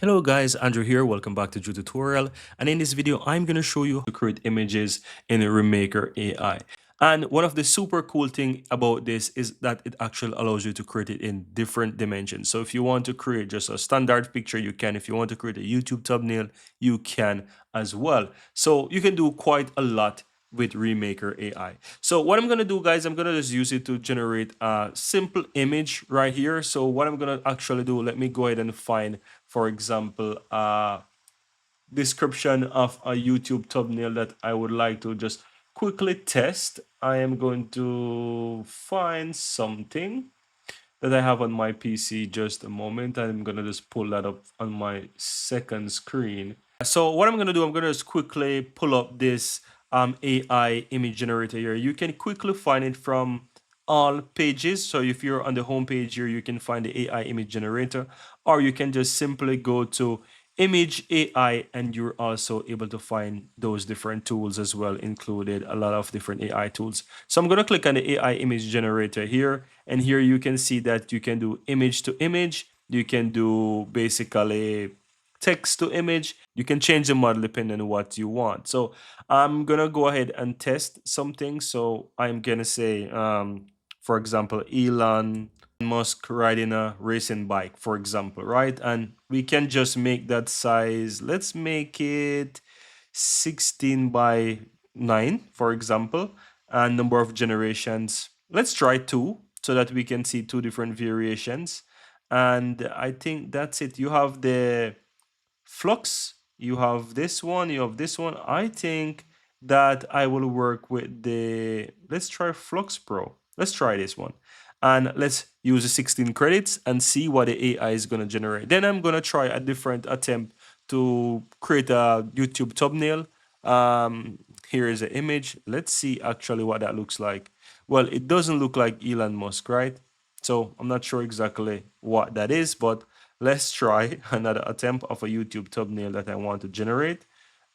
Hello guys, Andrew here. Welcome back to Drew Tutorial. And in this video, I'm going to show you how to create images in Remaker AI. And one of the super cool thing about this is that it actually allows you to create it in different dimensions. So if you want to create just a standard picture, you can. If you want to create a YouTube thumbnail, you can as well. So you can do quite a lot with Remaker AI. So what I'm going to do, guys, I'm going to just use it to generate a simple image right here. So what I'm going to actually do, let me go ahead and find, for example, a description of a YouTube thumbnail that I would like to just quickly test. I am going to find something that I have on my PC. Just a moment. I'm going to just pull that up on my second screen. So what I'm going to do, I'm going to just quickly pull up this AI image generator here. You can quickly find it from all pages. So if you're on the home page here, you can find the AI image generator, or you can just simply go to image AI and you're also able to find those different tools as well, included a lot of different AI tools. So I'm going to click on the AI image generator here, and here you can see that you can do image to image. You can do basically text to image. You can change the model depending on what you want. So I'm gonna go ahead and test something. So I'm gonna say, for example, Elon Musk riding a racing bike, for example, right? And we can just make that size. Let's make it 16 by 9, for example, and number of generations. Let's try two so that we can see two different variations. And I think that's it. You have the Flux, you have this one, you have this one. I think that I will work with the, let's try Flux Pro. Let's try this one. And let's use the 16 credits and see what the AI is going to generate. Then I'm going to try a different attempt to create a YouTube thumbnail. Here is an image. Let's see actually what that looks like. Well, it doesn't look like Elon Musk, right? So I'm not sure exactly what that is, but let's try another attempt of a YouTube thumbnail that I want to generate.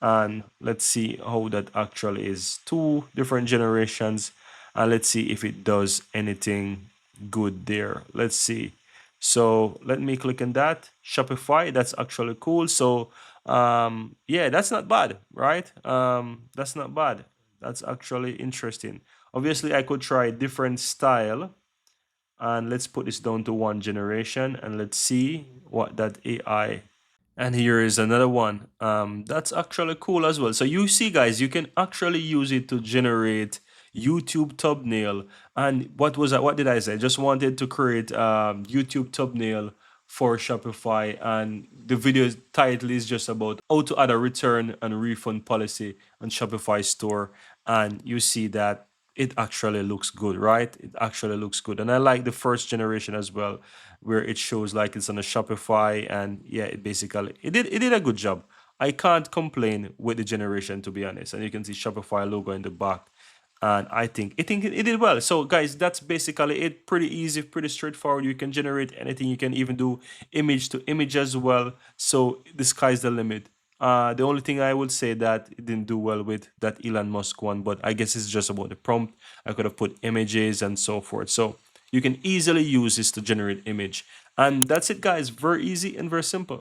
And let's see how that actually is. Two different generations. And let's see if it does anything good there. Let's see. So let me click on that. Shopify, that's actually cool. So yeah, that's not bad, right? That's not bad. That's actually interesting. Obviously, I could try a different style, and let's put this down to one generation and let's see what that AI. And here is another one. That's actually cool as well. So you see, guys, you can actually use it to generate YouTube thumbnail. And what was that? What did I say? I just wanted to create YouTube thumbnail for Shopify, and the video title is just about how to add a return and refund policy on Shopify store. And you see that it actually looks good, right? It actually looks good. And I like the first generation as well, where it shows like it's on a Shopify, and yeah, it basically it did a good job. I can't complain with the generation, to be honest. And you can see Shopify logo in the back. And I think it did well. So guys, that's basically it. Pretty easy, pretty straightforward. You can generate anything. You can even do image to image as well. So the sky's the limit. The only thing I would say that it didn't do well with that Elon Musk one, but I guess it's just about the prompt. I could have put images and so forth. So you can easily use this to generate image. And that's it, guys. Very easy and very simple.